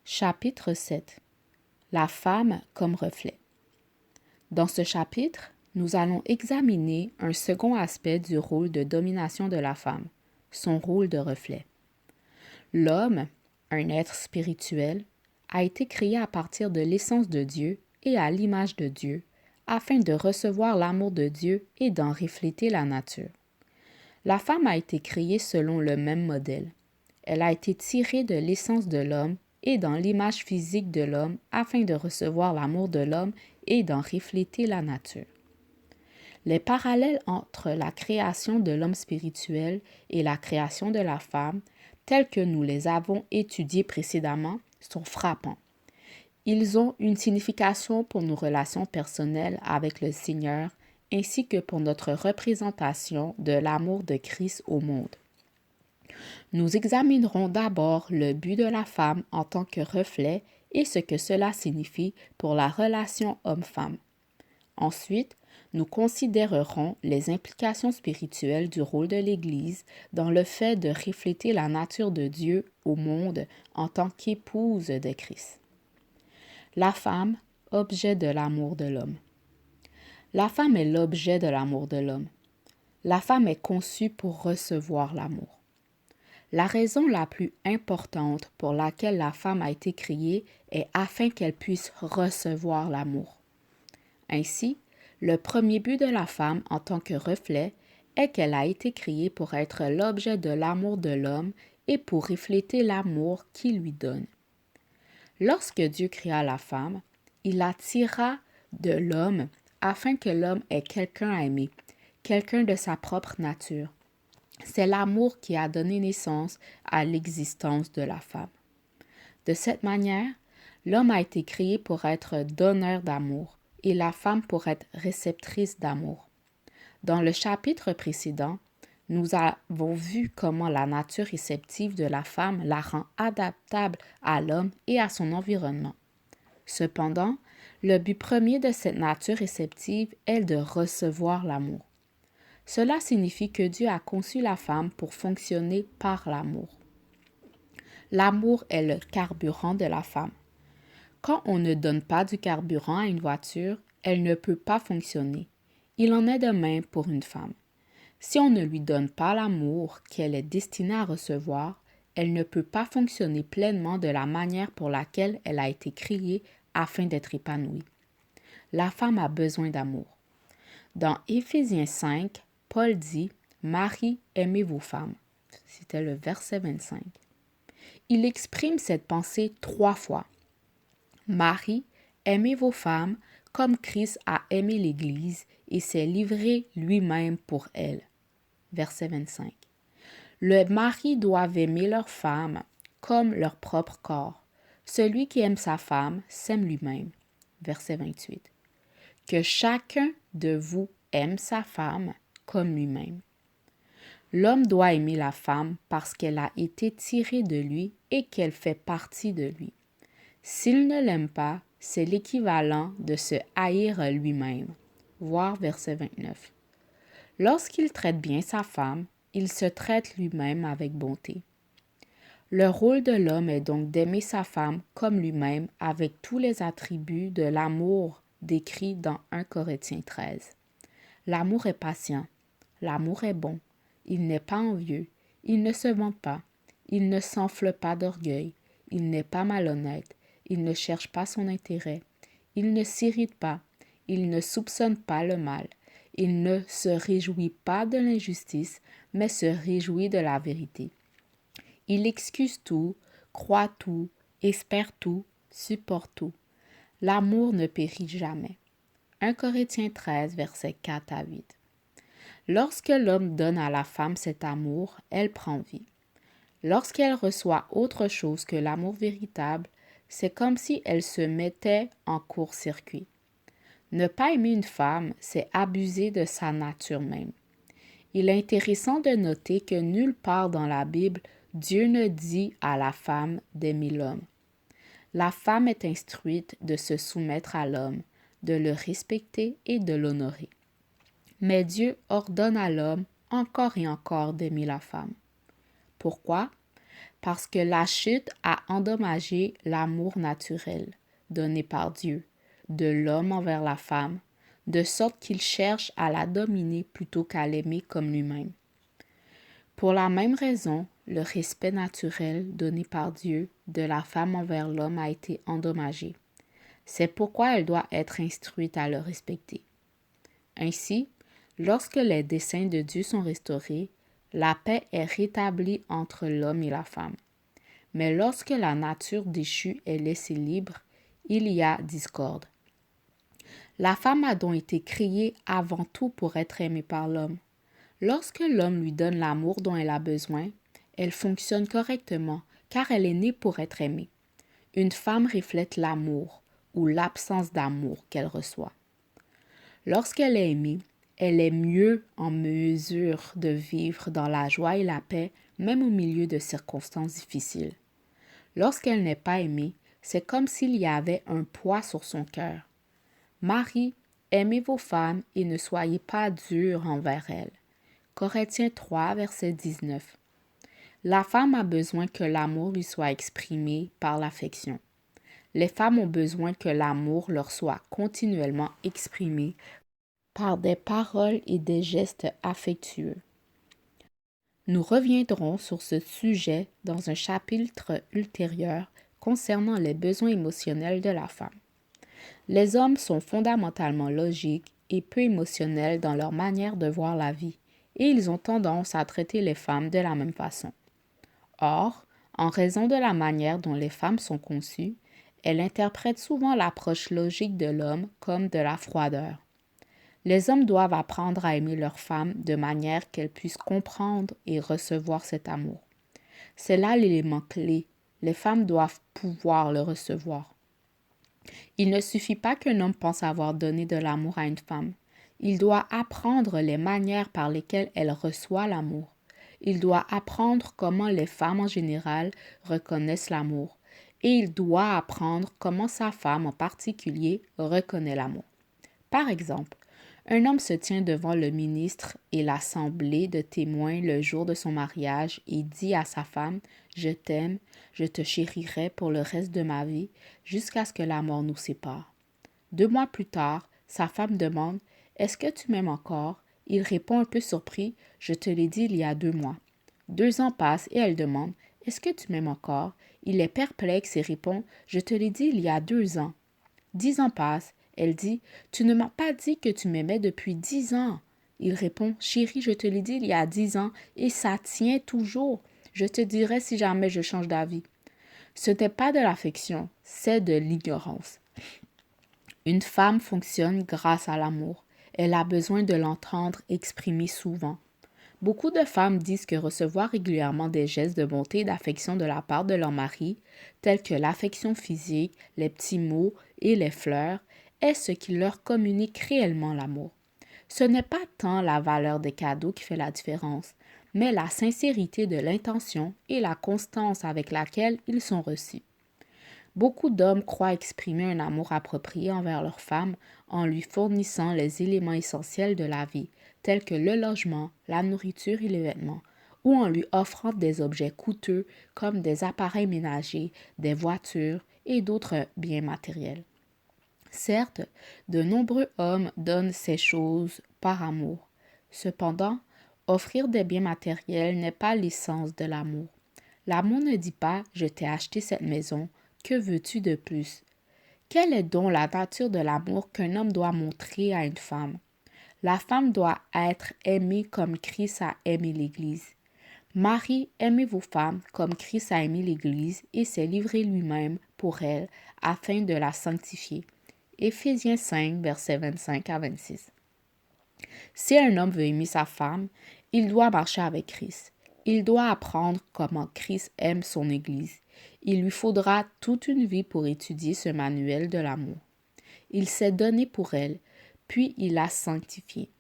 Chapitre 7. La femme comme reflet. Dans ce chapitre, nous allons examiner un second aspect du rôle de domination de la femme, son rôle de reflet. L'homme, un être spirituel, a été créé à partir de l'essence de Dieu et à l'image de Dieu, afin de recevoir l'amour de Dieu et d'en refléter la nature. La femme a été créée selon le même modèle. Elle a été tirée de l'essence de l'homme et dans l'image physique de l'homme afin de recevoir l'amour de l'homme et d'en refléter la nature. Les parallèles entre la création de l'homme spirituel et la création de la femme, tels que nous les avons étudiés précédemment, sont frappants. Ils ont une signification pour nos relations personnelles avec le Seigneur ainsi que pour notre représentation de l'amour de Christ au monde. Nous examinerons d'abord le but de la femme en tant que reflet et ce que cela signifie pour la relation homme-femme. Ensuite, nous considérerons les implications spirituelles du rôle de l'Église dans le fait de refléter la nature de Dieu au monde en tant qu'épouse de Christ. La femme, objet de l'amour de l'homme. La femme est l'objet de l'amour de l'homme. La femme est conçue pour recevoir l'amour. La raison la plus importante pour laquelle la femme a été créée est afin qu'elle puisse recevoir l'amour. Ainsi, le premier but de la femme en tant que reflet est qu'elle a été créée pour être l'objet de l'amour de l'homme et pour refléter l'amour qu'il lui donne. Lorsque Dieu créa la femme, il la tira de l'homme afin que l'homme ait quelqu'un à aimer, quelqu'un de sa propre nature. C'est l'amour qui a donné naissance à l'existence de la femme. De cette manière, l'homme a été créé pour être donneur d'amour et la femme pour être réceptrice d'amour. Dans le chapitre précédent, nous avons vu comment la nature réceptive de la femme la rend adaptable à l'homme et à son environnement. Cependant, le but premier de cette nature réceptive est de recevoir l'amour. Cela signifie que Dieu a conçu la femme pour fonctionner par l'amour. L'amour est le carburant de la femme. Quand on ne donne pas du carburant à une voiture, elle ne peut pas fonctionner. Il en est de même pour une femme. Si on ne lui donne pas l'amour qu'elle est destinée à recevoir, elle ne peut pas fonctionner pleinement de la manière pour laquelle elle a été créée afin d'être épanouie. La femme a besoin d'amour. Dans Éphésiens 5, Paul dit « Maris, aimez vos femmes ». C'était le verset 25. Il exprime cette pensée 3 fois. « Maris, aimez vos femmes comme Christ a aimé l'Église et s'est livré lui-même pour elle ». Verset 25. Le mari doit aimer leur femme comme leur propre corps. Celui qui aime sa femme s'aime lui-même. Verset 28. Que chacun de vous aime sa femme comme lui-même. L'homme doit aimer la femme parce qu'elle a été tirée de lui et qu'elle fait partie de lui. S'il ne l'aime pas, c'est l'équivalent de se haïr lui-même. Voir verset 29. Lorsqu'il traite bien sa femme, il se traite lui-même avec bonté. Le rôle de l'homme est donc d'aimer sa femme comme lui-même avec tous les attributs de l'amour décrits dans 1 Corinthiens 13. L'amour est patient, l'amour est bon, il n'est pas envieux, il ne se vante pas, il ne s'enfle pas d'orgueil, il n'est pas malhonnête, il ne cherche pas son intérêt, il ne s'irrite pas, il ne soupçonne pas le mal, il ne se réjouit pas de l'injustice, mais se réjouit de la vérité. Il excuse tout, croit tout, espère tout, supporte tout. L'amour ne périt jamais. 1 Corinthiens 13, versets 4 à 8. Lorsque l'homme donne à la femme cet amour, elle prend vie. Lorsqu'elle reçoit autre chose que l'amour véritable, c'est comme si elle se mettait en court-circuit. Ne pas aimer une femme, c'est abuser de sa nature même. Il est intéressant de noter que nulle part dans la Bible, Dieu ne dit à la femme d'aimer l'homme. La femme est instruite de se soumettre à l'homme, de le respecter et de l'honorer. Mais Dieu ordonne à l'homme encore et encore d'aimer la femme. Pourquoi? parce que la chute a endommagé l'amour naturel donné par Dieu de l'homme envers la femme, de sorte qu'il cherche à la dominer plutôt qu'à l'aimer comme lui-même. Pour la même raison, le respect naturel donné par Dieu de la femme envers l'homme a été endommagé. C'est pourquoi elle doit être instruite à le respecter. Ainsi, lorsque les desseins de Dieu sont restaurés, la paix est rétablie entre l'homme et la femme. Mais lorsque la nature déchue est laissée libre, il y a discorde. La femme a donc été créée avant tout pour être aimée par l'homme. Lorsque l'homme lui donne l'amour dont elle a besoin, elle fonctionne correctement car elle est née pour être aimée. Une femme reflète l'amour ou l'absence d'amour qu'elle reçoit. Lorsqu'elle est aimée, elle est mieux en mesure de vivre dans la joie et la paix, même au milieu de circonstances difficiles. Lorsqu'elle n'est pas aimée, c'est comme s'il y avait un poids sur son cœur. Maris, aimez vos femmes et ne soyez pas durs envers elles. Corinthiens 3, verset 19. La femme a besoin que l'amour lui soit exprimé par l'affection. Les femmes ont besoin que l'amour leur soit continuellement exprimé par des paroles et des gestes affectueux. Nous reviendrons sur ce sujet dans un chapitre ultérieur concernant les besoins émotionnels de la femme. Les hommes sont fondamentalement logiques et peu émotionnels dans leur manière de voir la vie, et ils ont tendance à traiter les femmes de la même façon. Or, en raison de la manière dont les femmes sont conçues, elles interprètent souvent l'approche logique de l'homme comme de la froideur. Les hommes doivent apprendre à aimer leurs femmes de manière qu'elles puissent comprendre et recevoir cet amour. C'est là l'élément clé. Les femmes doivent pouvoir le recevoir. Il ne suffit pas qu'un homme pense avoir donné de l'amour à une femme. Il doit apprendre les manières par lesquelles elle reçoit l'amour. Il doit apprendre comment les femmes en général reconnaissent l'amour. Et il doit apprendre comment sa femme en particulier reconnaît l'amour. Par exemple, un homme se tient devant le ministre et l'assemblée de témoins le jour de son mariage et dit à sa femme « Je t'aime, je te chérirai pour le reste de ma vie, jusqu'à ce que la mort nous sépare. » 2 mois plus tard, sa femme demande « Est-ce que tu m'aimes encore ?» Il répond un peu surpris « Je te l'ai dit il y a 2 mois. » 2 ans passent et elle demande « Est-ce que tu m'aimes encore ?» Il est perplexe et répond « Je te l'ai dit il y a 2 ans. » 10 ans passent. Elle dit « Tu ne m'as pas dit que tu m'aimais depuis 10 ans. » Il répond « Chérie, je te l'ai dit il y a 10 ans et ça tient toujours. Je te dirai si jamais je change d'avis. » Ce n'est pas de l'affection, c'est de l'ignorance. Une femme fonctionne grâce à l'amour. Elle a besoin de l'entendre exprimer souvent. Beaucoup de femmes disent que recevoir régulièrement des gestes de bonté et d'affection de la part de leur mari, tels que l'affection physique, les petits mots et les fleurs, est ce qui leur communique réellement l'amour. Ce n'est pas tant la valeur des cadeaux qui fait la différence, mais la sincérité de l'intention et la constance avec laquelle ils sont reçus. Beaucoup d'hommes croient exprimer un amour approprié envers leur femme en lui fournissant les éléments essentiels de la vie, tels que le logement, la nourriture et les vêtements, ou en lui offrant des objets coûteux comme des appareils ménagers, des voitures et d'autres biens matériels. Certes, de nombreux hommes donnent ces choses par amour. Cependant, offrir des biens matériels n'est pas l'essence de l'amour. L'amour ne dit pas « je t'ai acheté cette maison, que veux-tu de plus ?» Quelle est donc la nature de l'amour qu'un homme doit montrer à une femme? La femme doit être aimée comme Christ a aimé l'Église. Marie, aimez vos femmes comme Christ a aimé l'Église et s'est livré lui-même pour elle afin de la sanctifier. Éphésiens 5, versets 25 à 26. Si un homme veut aimer sa femme, il doit marcher avec Christ. Il doit apprendre comment Christ aime son Église. Il lui faudra toute une vie pour étudier ce manuel de l'amour. Il s'est donné pour elle, puis il l'a sanctifié.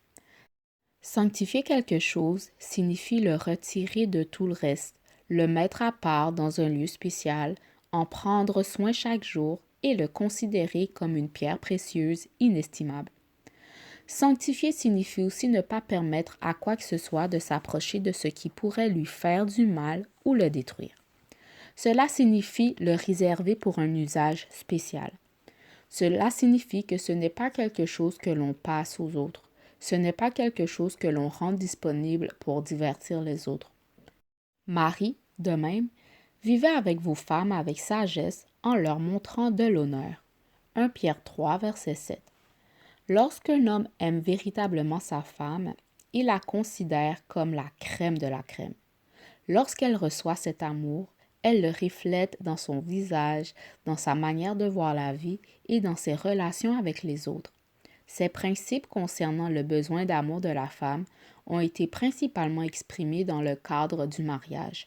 Sanctifier quelque chose signifie le retirer de tout le reste, le mettre à part dans un lieu spécial, en prendre soin chaque jour et le considérer comme une pierre précieuse inestimable. Sanctifier signifie aussi ne pas permettre à quoi que ce soit de s'approcher de ce qui pourrait lui faire du mal ou le détruire. Cela signifie le réserver pour un usage spécial. Cela signifie que ce n'est pas quelque chose que l'on passe aux autres. Ce n'est pas quelque chose que l'on rend disponible pour divertir les autres. Marie, de même, vivez avec vos femmes avec sagesse en leur montrant de l'honneur. 1 Pierre 3, verset 7. Lorsqu'un homme aime véritablement sa femme, il la considère comme la crème de la crème. Lorsqu'elle reçoit cet amour, elle le reflète dans son visage, dans sa manière de voir la vie et dans ses relations avec les autres. Ces principes concernant le besoin d'amour de la femme ont été principalement exprimés dans le cadre du mariage.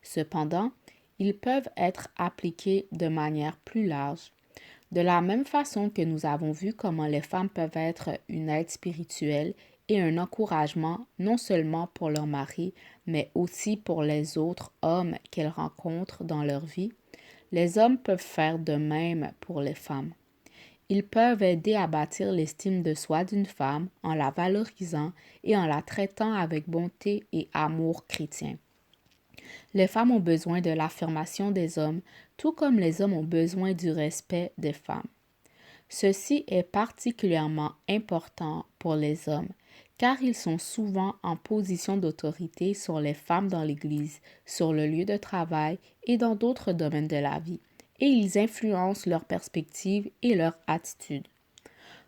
Cependant, ils peuvent être appliqués de manière plus large. De la même façon que nous avons vu comment les femmes peuvent être une aide spirituelle et un encouragement non seulement pour leur mari, mais aussi pour les autres hommes qu'elles rencontrent dans leur vie, les hommes peuvent faire de même pour les femmes. Ils peuvent aider à bâtir l'estime de soi d'une femme en la valorisant et en la traitant avec bonté et amour chrétien. Les femmes ont besoin de l'affirmation des hommes, tout comme les hommes ont besoin du respect des femmes. Ceci est particulièrement important pour les hommes, car ils sont souvent en position d'autorité sur les femmes dans l'Église, sur le lieu de travail et dans d'autres domaines de la vie, et ils influencent leurs perspectives et leur attitude.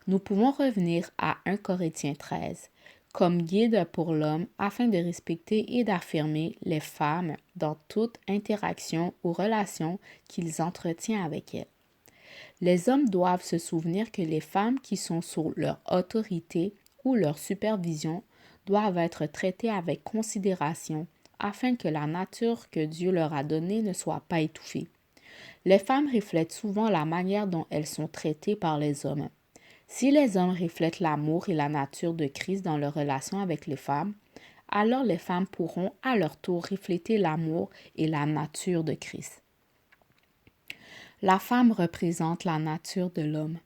Nous pouvons revenir à 1 Corinthiens 13 comme guide pour l'homme afin de respecter et d'affirmer les femmes dans toute interaction ou relation qu'ils entretiennent avec elles. Les hommes doivent se souvenir que les femmes qui sont sous leur autorité ou leur supervision doivent être traitées avec considération afin que la nature que Dieu leur a donnée ne soit pas étouffée. Les femmes reflètent souvent la manière dont elles sont traitées par les hommes. Si les hommes reflètent l'amour et la nature de Christ dans leur relation avec les femmes, alors les femmes pourront à leur tour refléter l'amour et la nature de Christ. La femme représente la nature de l'homme.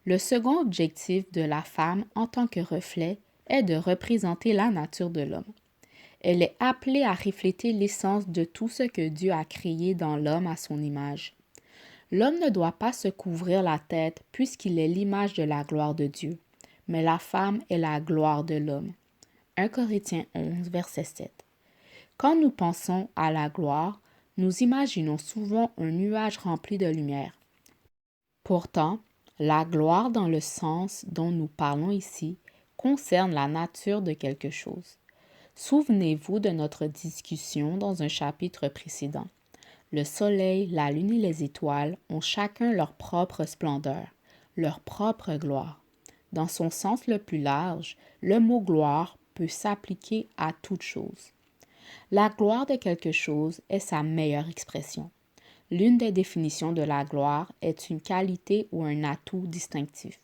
Le second objectif de la femme en tant que reflet est de représenter la nature de l'homme. Elle est appelée à refléter l'essence de tout ce que Dieu a créé dans l'homme à son image. L'homme ne doit pas se couvrir la tête puisqu'il est l'image de la gloire de Dieu, mais la femme est la gloire de l'homme. 1 Corinthiens 11, verset 7. Quand nous pensons à la gloire, nous imaginons souvent un nuage rempli de lumière. Pourtant, la gloire dans le sens dont nous parlons ici concerne la nature de quelque chose. Souvenez-vous de notre discussion dans un chapitre précédent. Le soleil, la lune et les étoiles ont chacun leur propre splendeur, leur propre gloire. Dans son sens le plus large, le mot gloire peut s'appliquer à toute chose. La gloire de quelque chose est sa meilleure expression. L'une des définitions de la gloire est une qualité ou un atout distinctif.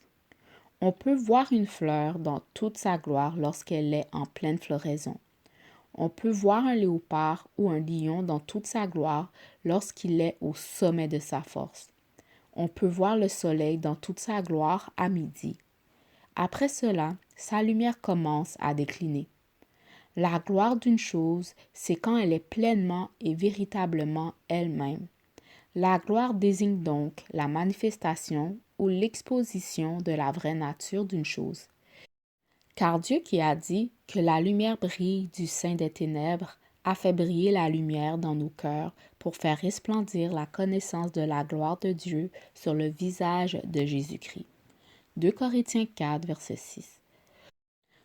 On peut voir une fleur dans toute sa gloire lorsqu'elle est en pleine floraison. On peut voir un léopard ou un lion dans toute sa gloire lorsqu'il est au sommet de sa force. On peut voir le soleil dans toute sa gloire à midi. Après cela, sa lumière commence à décliner. La gloire d'une chose, c'est quand elle est pleinement et véritablement elle-même. La gloire désigne donc la manifestation ou l'exposition de la vraie nature d'une chose. Car Dieu qui a dit que la lumière brille du sein des ténèbres a fait briller la lumière dans nos cœurs pour faire resplendir la connaissance de la gloire de Dieu sur le visage de Jésus-Christ. 2 Corinthiens 4, verset 6.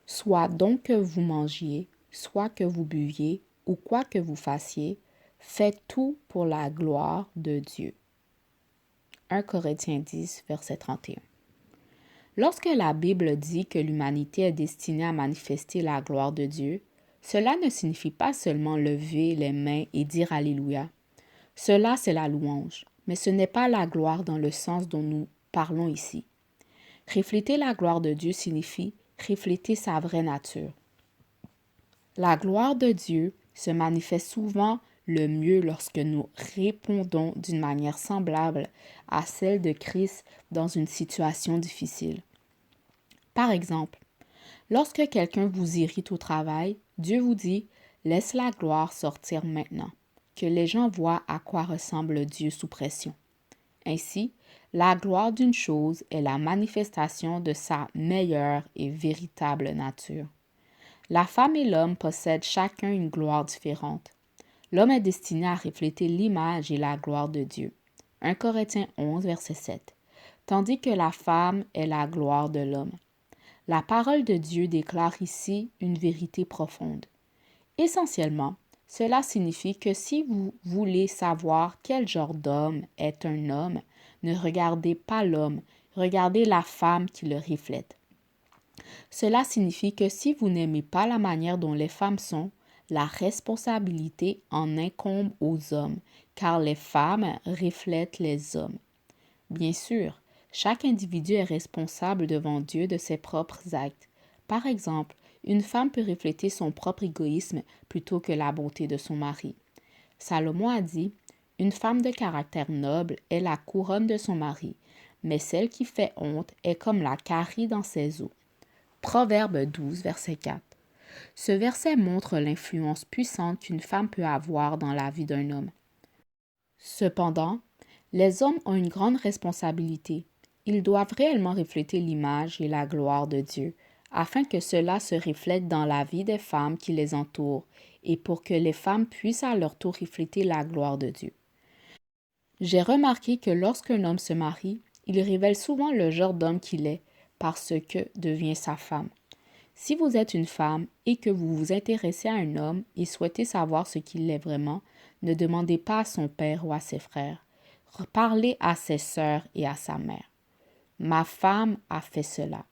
Soit donc que vous mangiez, soit que vous buviez, ou quoi que vous fassiez, faites tout pour la gloire de Dieu. 1 Corinthiens 10, verset 31. Lorsque la Bible dit que l'humanité est destinée à manifester la gloire de Dieu, cela ne signifie pas seulement lever les mains et dire Alléluia. Cela, c'est la louange, mais ce n'est pas la gloire dans le sens dont nous parlons ici. Refléter la gloire de Dieu signifie refléter sa vraie nature. La gloire de Dieu se manifeste souvent le mieux lorsque nous répondons d'une manière semblable à celle de Christ dans une situation difficile. Par exemple, lorsque quelqu'un vous irrite au travail, Dieu vous dit « Laisse la gloire sortir maintenant ». que les gens voient à quoi ressemble Dieu sous pression. Ainsi, la gloire d'une chose est la manifestation de sa meilleure et véritable nature. La femme et l'homme possèdent chacun une gloire différente. L'homme est destiné à refléter l'image et la gloire de Dieu. 1 Corinthiens 11, verset 7. Tandis que la femme est la gloire de l'homme. La parole de Dieu déclare ici une vérité profonde. Essentiellement, cela signifie que si vous voulez savoir quel genre d'homme est un homme, ne regardez pas l'homme, regardez la femme qui le reflète. Cela signifie que si vous n'aimez pas la manière dont les femmes sont, la responsabilité en incombe aux hommes, car les femmes reflètent les hommes. Bien sûr, chaque individu est responsable devant Dieu de ses propres actes. Par exemple, une femme peut refléter son propre égoïsme plutôt que la bonté de son mari. Salomon a dit, « Une femme de caractère noble est la couronne de son mari, mais celle qui fait honte est comme la carie dans ses os. » Proverbe 12, verset 4. Ce verset montre l'influence puissante qu'une femme peut avoir dans la vie d'un homme. Cependant, les hommes ont une grande responsabilité. Ils doivent réellement refléter l'image et la gloire de Dieu, afin que cela se reflète dans la vie des femmes qui les entourent et pour que les femmes puissent à leur tour refléter la gloire de Dieu. J'ai remarqué que lorsqu'un homme se marie, il révèle souvent le genre d'homme qu'il est parce que devient sa femme. Si vous êtes une femme et que vous vous intéressez à un homme et souhaitez savoir ce qu'il est vraiment, ne demandez pas à son père ou à ses frères. Parlez à ses sœurs et à sa mère. Ma femme a fait cela.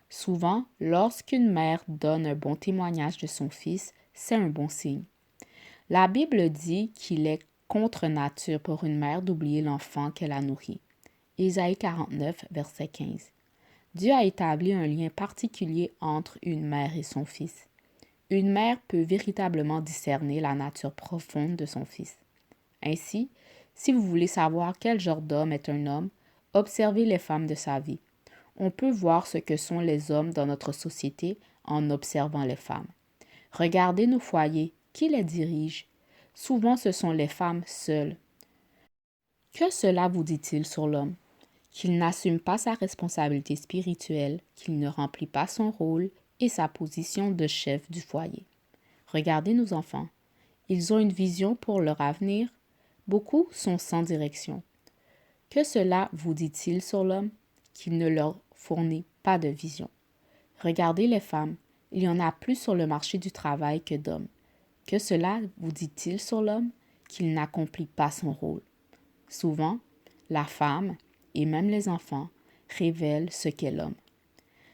Souvent, lorsqu'une mère donne un bon témoignage de son fils, c'est un bon signe. La Bible dit qu'il est contre nature pour une mère d'oublier l'enfant qu'elle a nourri. Ésaïe 49, verset 15. Dieu a établi un lien particulier entre une mère et son fils. Une mère peut véritablement discerner la nature profonde de son fils. Ainsi, si vous voulez savoir quel genre d'homme est un homme, observez les femmes de sa vie. On peut voir ce que sont les hommes dans notre société en observant les femmes. Regardez nos foyers, qui les dirige? Souvent ce sont les femmes seules. Que cela vous dit-il sur l'homme? Qu'il n'assume pas sa responsabilité spirituelle, qu'il ne remplit pas son rôle et sa position de chef du foyer. Regardez nos enfants. Ils ont une vision pour leur avenir. Beaucoup sont sans direction. Que cela vous dit-il sur l'homme? Qu'il ne leur fournit pas de vision. Regardez les femmes. Il y en a plus sur le marché du travail que d'hommes. Que cela vous dit-il sur l'homme? Qu'il n'accomplit pas son rôle. Souvent, la femme, et même les enfants, révèlent ce qu'est l'homme.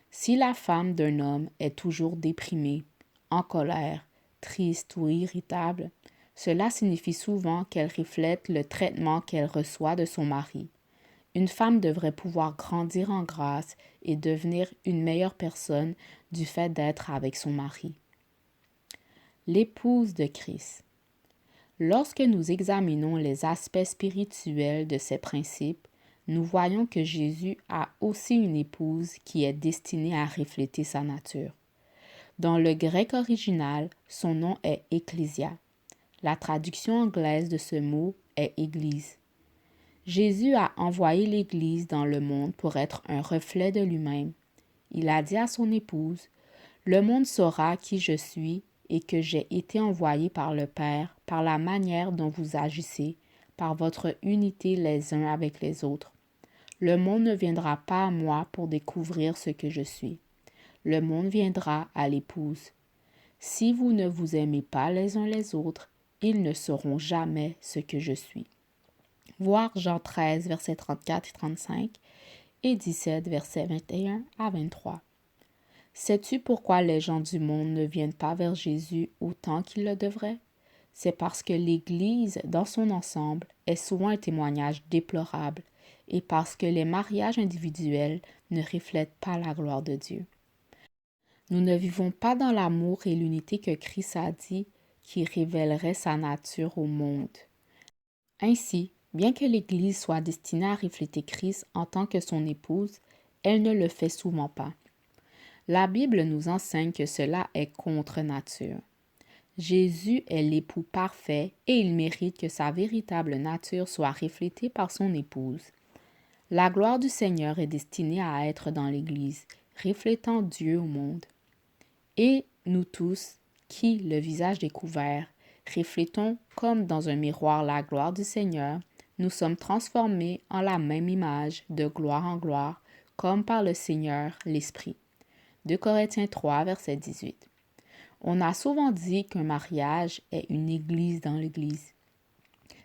Si la femme d'un homme est toujours déprimée, en colère, triste ou irritable, cela signifie souvent qu'elle reflète le traitement qu'elle reçoit de son mari. Une femme devrait pouvoir grandir en grâce et devenir une meilleure personne du fait d'être avec son mari. L'épouse de Christ. Lorsque nous examinons les aspects spirituels de ces principes, nous voyons que Jésus a aussi une épouse qui est destinée à refléter sa nature. Dans le grec original, son nom est Ecclésia. La traduction anglaise de ce mot est Église. Jésus a envoyé l'Église dans le monde pour être un reflet de lui-même. Il a dit à son épouse, « Le monde saura qui je suis et que j'ai été envoyé par le Père par la manière dont vous agissez, par votre unité les uns avec les autres. Le monde ne viendra pas à moi pour découvrir ce que je suis. Le monde viendra à l'épouse. Si vous ne vous aimez pas les uns les autres, ils ne sauront jamais ce que je suis. » Voir Jean 13, versets 34 et 35 et 17, versets 21 à 23. Sais-tu pourquoi les gens du monde ne viennent pas vers Jésus autant qu'ils le devraient? C'est parce que l'Église, dans son ensemble, est souvent un témoignage déplorable et parce que les mariages individuels ne reflètent pas la gloire de Dieu. Nous ne vivons pas dans l'amour et l'unité que Christ a dit qui révélerait sa nature au monde. Ainsi, bien que l'Église soit destinée à refléter Christ en tant que son épouse, elle ne le fait souvent pas. La Bible nous enseigne que cela est contre nature. Jésus est l'époux parfait et il mérite que sa véritable nature soit reflétée par son épouse. La gloire du Seigneur est destinée à être dans l'Église, reflétant Dieu au monde. Et nous tous, qui, le visage découvert, reflétons comme dans un miroir la gloire du Seigneur, nous sommes transformés en la même image, de gloire en gloire, comme par le Seigneur l'Esprit. 2 Corinthiens 3, verset 18. On a souvent dit qu'un mariage est une église dans l'église.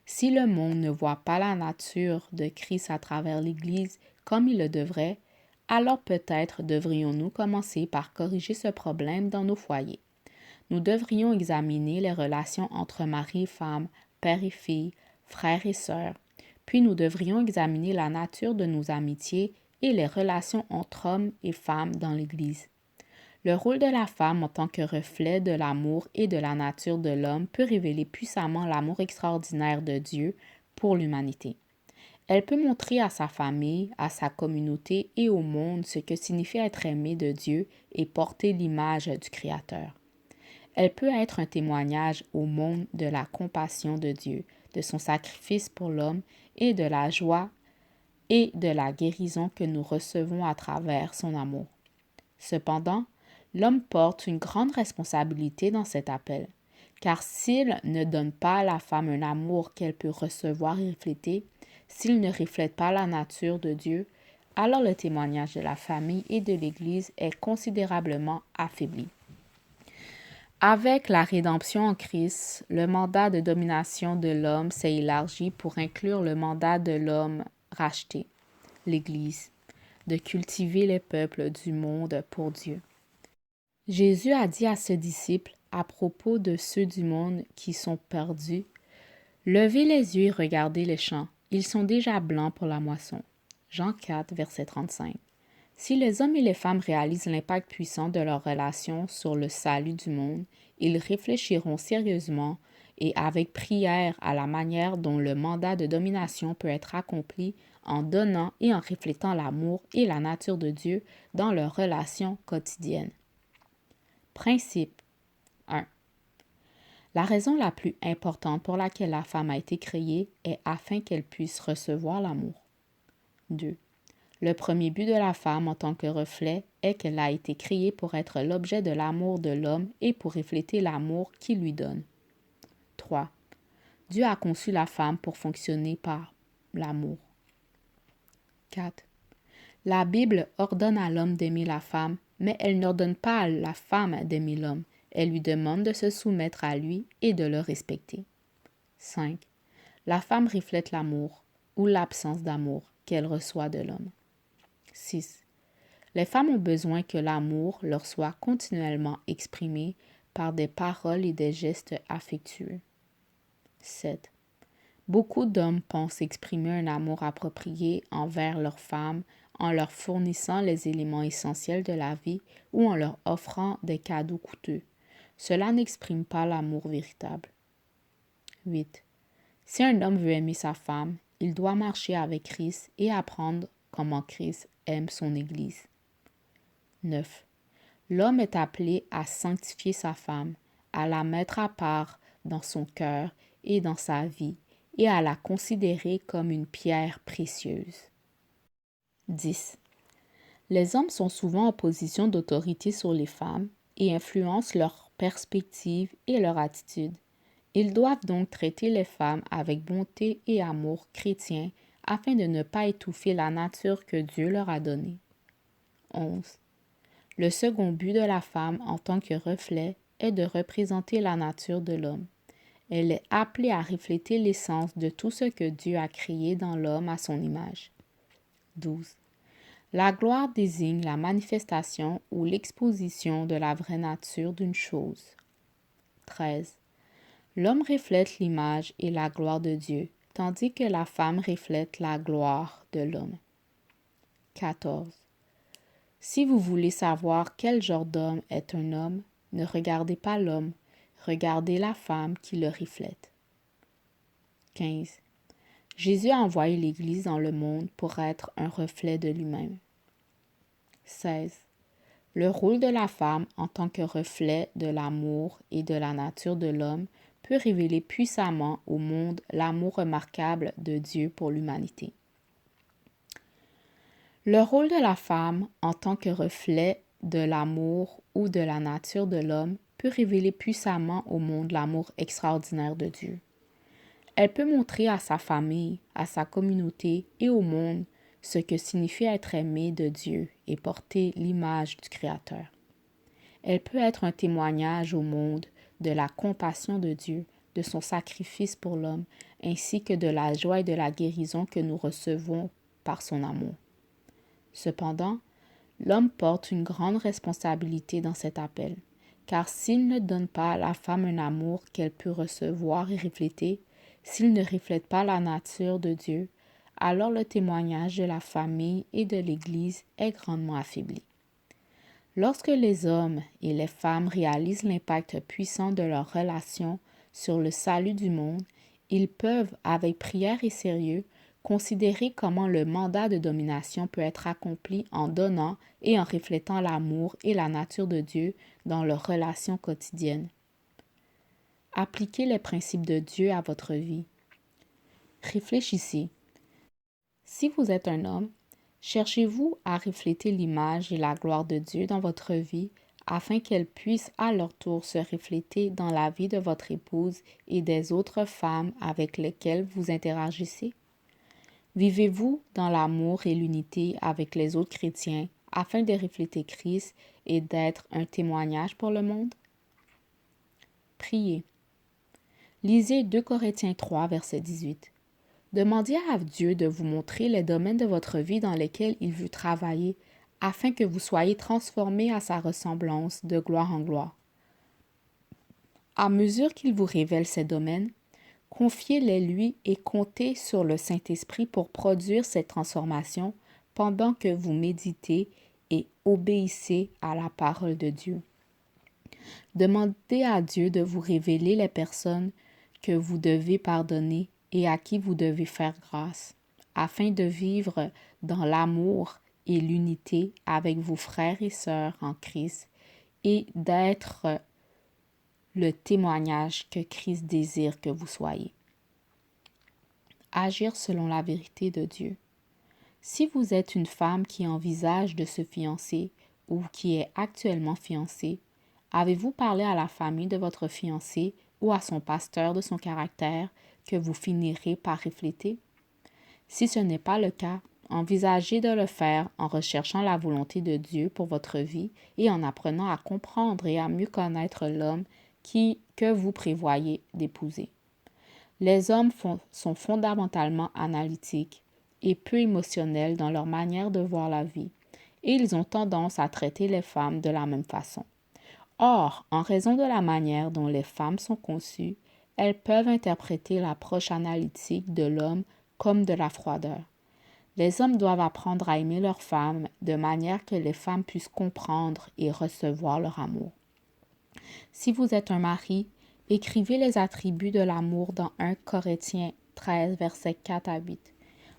Si le monde ne voit pas la nature de Christ à travers l'église comme il le devrait, alors peut-être devrions-nous commencer par corriger ce problème dans nos foyers. Nous devrions examiner les relations entre mari et femme, père et fille, frères et sœurs, puis nous devrions examiner la nature de nos amitiés et les relations entre hommes et femmes dans l'Église. Le rôle de la femme en tant que reflet de l'amour et de la nature de l'homme peut révéler puissamment l'amour extraordinaire de Dieu pour l'humanité. Elle peut montrer à sa famille, à sa communauté et au monde ce que signifie être aimé de Dieu et porter l'image du Créateur. Elle peut être un témoignage au monde de la compassion de Dieu, de son sacrifice pour l'homme et de la joie et de la guérison que nous recevons à travers son amour. Cependant, l'homme porte une grande responsabilité dans cet appel, car s'il ne donne pas à la femme un amour qu'elle peut recevoir et refléter, s'il ne reflète pas la nature de Dieu, alors le témoignage de la famille et de l'Église est considérablement affaibli. Avec la rédemption en Christ, le mandat de domination de l'homme s'est élargi pour inclure le mandat de l'homme racheté, l'Église, de cultiver les peuples du monde pour Dieu. Jésus a dit à ses disciples à propos de ceux du monde qui sont perdus, « Levez les yeux et regardez les champs, ils sont déjà blancs pour la moisson. » Jean 4, verset 35. Si les hommes et les femmes réalisent l'impact puissant de leur relation sur le salut du monde, ils réfléchiront sérieusement et avec prière à la manière dont le mandat de domination peut être accompli en donnant et en reflétant l'amour et la nature de Dieu dans leurs relations quotidiennes. Principe 1. La raison la plus importante pour laquelle la femme a été créée est afin qu'elle puisse recevoir l'amour. 2. Le premier but de la femme en tant que reflet est qu'elle a été créée pour être l'objet de l'amour de l'homme et pour refléter l'amour qu'il lui donne. 3. Dieu a conçu la femme pour fonctionner par l'amour. 4. La Bible ordonne à l'homme d'aimer la femme, mais elle n'ordonne pas à la femme d'aimer l'homme. Elle lui demande de se soumettre à lui et de le respecter. 5. La femme reflète l'amour ou l'absence d'amour qu'elle reçoit de l'homme. 6. Les femmes ont besoin que l'amour leur soit continuellement exprimé par des paroles et des gestes affectueux. 7. Beaucoup d'hommes pensent exprimer un amour approprié envers leurs femmes en leur fournissant les éléments essentiels de la vie ou en leur offrant des cadeaux coûteux. Cela n'exprime pas l'amour véritable. 8. Si un homme veut aimer sa femme, il doit marcher avec Christ et apprendre comment Christ aime son Église. 9. L'homme est appelé à sanctifier sa femme, à la mettre à part dans son cœur et dans sa vie, et à la considérer comme une pierre précieuse. 10. Les hommes sont souvent en position d'autorité sur les femmes et influencent leur perspective et leur attitude. Ils doivent donc traiter les femmes avec bonté et amour chrétien afin de ne pas étouffer la nature que Dieu leur a donnée. 11. Le second but de la femme en tant que reflet est de représenter la nature de l'homme. Elle est appelée à refléter l'essence de tout ce que Dieu a créé dans l'homme à son image. 12. La gloire désigne la manifestation ou l'exposition de la vraie nature d'une chose. 13. L'homme reflète l'image et la gloire de Dieu, tandis que la femme reflète la gloire de l'homme. 14. Si vous voulez savoir quel genre d'homme est un homme, ne regardez pas l'homme, regardez la femme qui le reflète. 15. Jésus a envoyé l'Église dans le monde pour être un reflet de lui-même. 16. Le rôle de la femme en tant que reflet de l'amour et de la nature de l'homme peut révéler puissamment au monde l'amour remarquable de Dieu pour l'humanité. Le rôle de la femme en tant que reflet de l'amour ou de la nature de l'homme peut révéler puissamment au monde l'amour extraordinaire de Dieu. Elle peut montrer à sa famille, à sa communauté et au monde ce que signifie être aimé de Dieu et porter l'image du Créateur. Elle peut être un témoignage au monde de la compassion de Dieu, de son sacrifice pour l'homme, ainsi que de la joie et de la guérison que nous recevons par son amour. Cependant, l'homme porte une grande responsabilité dans cet appel, car s'il ne donne pas à la femme un amour qu'elle peut recevoir et refléter, s'il ne reflète pas la nature de Dieu, alors le témoignage de la famille et de l'Église est grandement affaibli. Lorsque les hommes et les femmes réalisent l'impact puissant de leur relation sur le salut du monde, ils peuvent, avec prière et sérieux, considérer comment le mandat de domination peut être accompli en donnant et en reflétant l'amour et la nature de Dieu dans leurs relations quotidiennes. Appliquez les principes de Dieu à votre vie. Réfléchissez. Si vous êtes un homme, cherchez-vous à refléter l'image et la gloire de Dieu dans votre vie afin qu'elle puisse à leur tour se refléter dans la vie de votre épouse et des autres femmes avec lesquelles vous interagissez? Vivez-vous dans l'amour et l'unité avec les autres chrétiens afin de refléter Christ et d'être un témoignage pour le monde? Priez. Lisez 2 Corinthiens 3, verset 18. Demandez à Dieu de vous montrer les domaines de votre vie dans lesquels il veut travailler afin que vous soyez transformés à sa ressemblance de gloire en gloire. À mesure qu'il vous révèle ces domaines, confiez-les lui et comptez sur le Saint-Esprit pour produire cette transformation pendant que vous méditez et obéissez à la parole de Dieu. Demandez à Dieu de vous révéler les personnes que vous devez pardonner et à qui vous devez faire grâce, afin de vivre dans l'amour et l'unité avec vos frères et sœurs en Christ et d'être le témoignage que Christ désire que vous soyez. Agir selon la vérité de Dieu. Si vous êtes une femme qui envisage de se fiancer ou qui est actuellement fiancée, avez-vous parlé à la famille de votre fiancé ou à son pasteur de son caractère que vous finirez par refléter? Si ce n'est pas le cas, envisagez de le faire en recherchant la volonté de Dieu pour votre vie et en apprenant à comprendre et à mieux connaître l'homme que vous prévoyez d'épouser. Les hommes sont fondamentalement analytiques et peu émotionnels dans leur manière de voir la vie, et ils ont tendance à traiter les femmes de la même façon. Or, en raison de la manière dont les femmes sont conçues, elles peuvent interpréter l'approche analytique de l'homme comme de la froideur. Les hommes doivent apprendre à aimer leurs femmes de manière que les femmes puissent comprendre et recevoir leur amour. Si vous êtes un mari, écrivez les attributs de l'amour dans 1 Corinthiens 13, versets 4 à 8.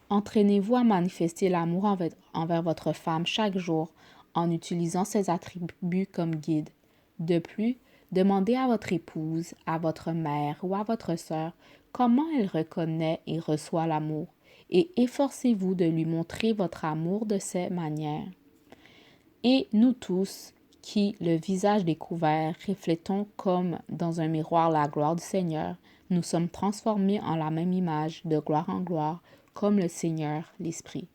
Entraînez-vous à manifester l'amour envers votre femme chaque jour en utilisant ces attributs comme guide. De plus, demandez à votre épouse, à votre mère ou à votre sœur comment elle reconnaît et reçoit l'amour, et efforcez-vous de lui montrer votre amour de ces manières. Et nous tous, qui, le visage découvert, reflétons comme dans un miroir la gloire du Seigneur, nous sommes transformés en la même image, de gloire en gloire, comme le Seigneur, l'Esprit.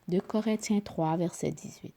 2 Corinthiens 3, verset 18.